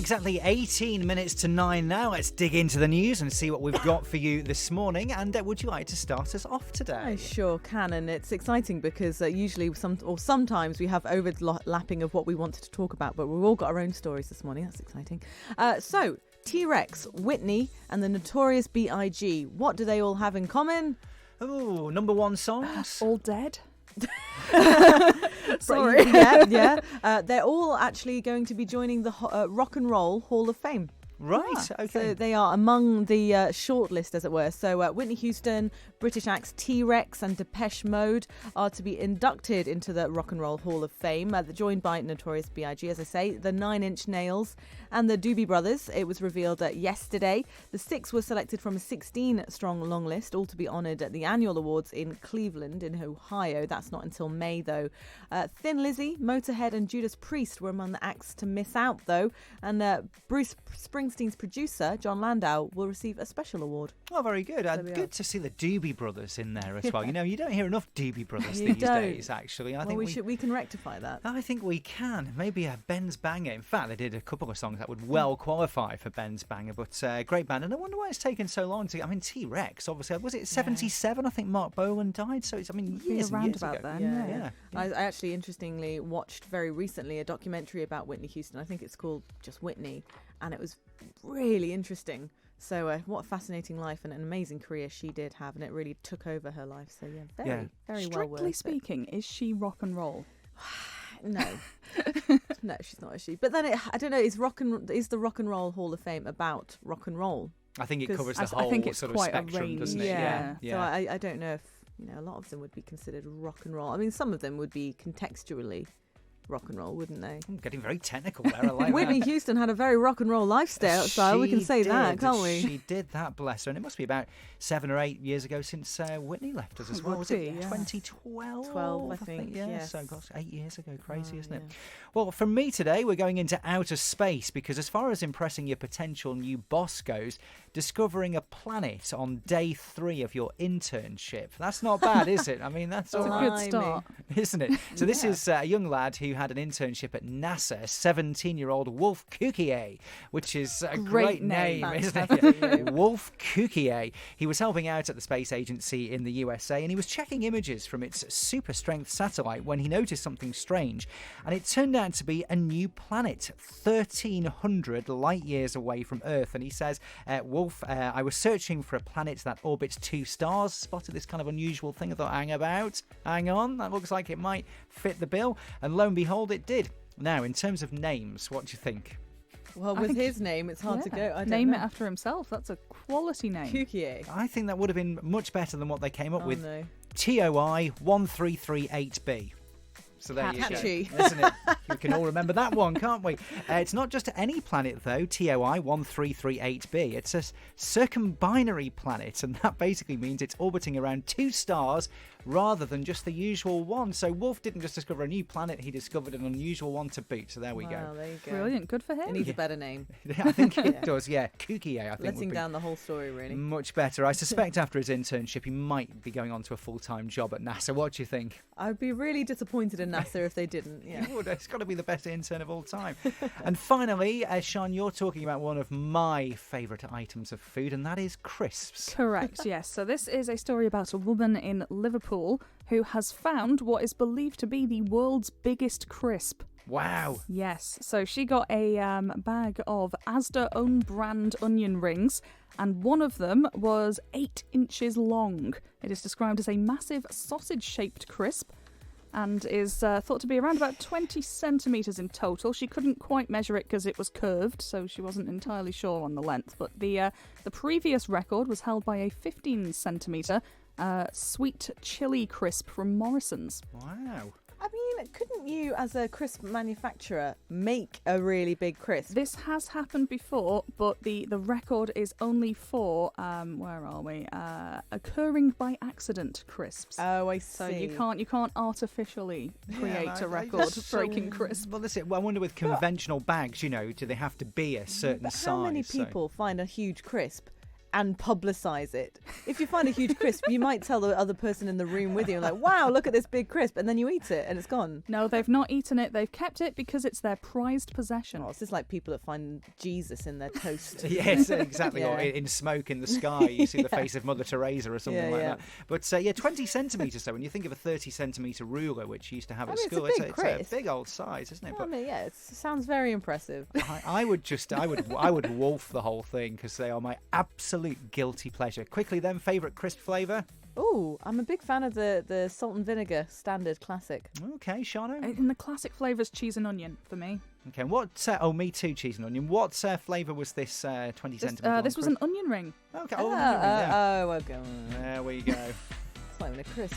Exactly 18 minutes to 9 now. Let's dig into the news and see what we've got for you this morning. And would you like to start us off today? I sure can, and it's exciting because usually sometimes we have overlapping of what we wanted to talk about, but we've all got our own stories this morning. That's exciting. So, T-Rex, Whitney, and the Notorious B.I.G. What do they all have in common? Oh, number one songs? All dead. Sorry. Yeah. They're all actually going to be joining the Rock and Roll Hall of Fame. Right, okay. So they are among the short list, as it were. So Whitney Houston, British acts T-Rex and Depeche Mode are to be inducted into the Rock and Roll Hall of Fame, joined by Notorious B.I.G., as I say, the 9 Inch Nails and the Doobie Brothers. It was revealed yesterday. The 6 were selected from a 16-strong long list, all to be honoured at the annual awards in Cleveland in Ohio. That's not until May, though. Thin Lizzy, Motorhead and Judas Priest were among the acts to miss out, though. And Bruce Springsteen's producer, John Landau, will receive a special award. Oh, very good. Good to see the Doobie Brothers in there as well. You know, you don't hear enough Doobie Brothers these days, actually. I think we can rectify that. I think we can. Maybe Ben's Banger. In fact, they did a couple of songs that would well qualify for Ben's Banger, but great band. And I wonder why it's taken so long to... I mean, T-Rex, obviously. Was it 77? I think Mark Bolan died. So it's, years and years ago. Then. Yeah. I actually, interestingly, watched very recently a documentary about Whitney Houston. I think it's called just Whitney. And it was really interesting. So what a fascinating life and an amazing career she did have, and it really took over her life. So very well worth it. Strictly speaking, is she rock and roll? No, no, she's not. Is she? But then I don't know. Is the Rock and Roll Hall of Fame about rock and roll? I think it covers the whole sort of spectrum, doesn't it? Yeah. So I don't know if a lot of them would be considered rock and roll. I mean, some of them would be contextually rock and roll, wouldn't they? I'm getting very technical there. I like Whitney that. Houston had a very rock and roll lifestyle. We can say that, can't we? She did that, bless her. And it must be about 7 or 8 years ago since Whitney left us as well. Was it 2012? 12, I think. Yeah, yes. so gosh, 8 years ago. Crazy, isn't it? Well, for me today, we're going into outer space because as far as impressing your potential new boss goes, discovering a planet on day 3 of your internship. That's not bad, is it? I mean, that's a good start. Isn't it? So this is a young lad who had an internship at NASA, 17-year-old Wolf Cukier, which is a great name, isn't it? Wolf Cukier. He was helping out at the space agency in the USA, and he was checking images from its super-strength satellite when he noticed something strange, and it turned out to be a new planet, 1,300 light-years away from Earth. And he says, Wolf, I was searching for a planet that orbits 2 stars, spotted this kind of unusual thing. I thought, hang on, that looks like it might fit the bill. And lo and behold, it did. Now, in terms of names, what do you think? Well, with his name, it's hard to go. I don't Name know. it after himself. That's a quality name. Cukier. I think that would have been much better than what they came up with. No. TOI 1338B. So there Catchy. you go, isn't it? We can all remember that one, can't we? It's not just any planet, though, TOI 1338b. It's a circumbinary planet, and that basically means it's orbiting around 2 stars rather than just the usual one. So Wolf didn't just discover a new planet, he discovered an unusual one to boot. So there we go. There you go. Brilliant. Good for him. It needs a better name. I think it does, yeah. Cukier, I think. Letting down the whole story, really. Much better. I suspect after his internship, he might be going on to a full-time job at NASA. What do you think? I'd be really disappointed in NASA if they didn't. Yeah. You would. It's got to be the best intern of all time. And finally, Sean, you're talking about one of my favourite items of food, and that is crisps. Correct, yes. So this is a story about a woman in Liverpool who has found what is believed to be the world's biggest crisp. Wow. Yes. So she got a bag of Asda own brand onion rings, and one of them was 8 inches long. It is described as a massive sausage-shaped crisp and is thought to be around about 20 centimetres in total. She couldn't quite measure it because it was curved, so she wasn't entirely sure on the length. But the previous record was held by a 15 centimetre sweet chili crisp from Morrison's. Wow. I mean, couldn't you, as a crisp manufacturer, make a really big crisp? This has happened before, but the record is only for, where are we? Occurring by accident crisps. Oh, I see. So you can't artificially create a record-breaking crisp. Well, that's it. Well, I wonder with conventional bags, do they have to be a certain size? How many people find a huge crisp and publicise it. If you find a huge crisp, you might tell the other person in the room with you, like, wow, look at this big crisp, and then you eat it and it's gone. No, they've not eaten it. They've kept it because it's their prized possession. Oh, it's just like people that find Jesus in their toast. Yes, exactly. Or in smoke in the sky, you see the face of Mother Teresa or something like that. But 20 centimetres, though, when you think of a 30-centimetre ruler, which you used to have at school, it's a big old size, isn't it? Well, it sounds very impressive. I would wolf the whole thing because they are my absolute guilty pleasure. Quickly then, favourite crisp flavour? Oh, I'm a big fan of the salt and vinegar standard classic. Okay, Shano? In the classic flavours, cheese and onion for me. Okay, me too, cheese and onion. What flavour was this 20 centimetre? This was an onion ring. Okay, okay. There we go. It's not even a crisp.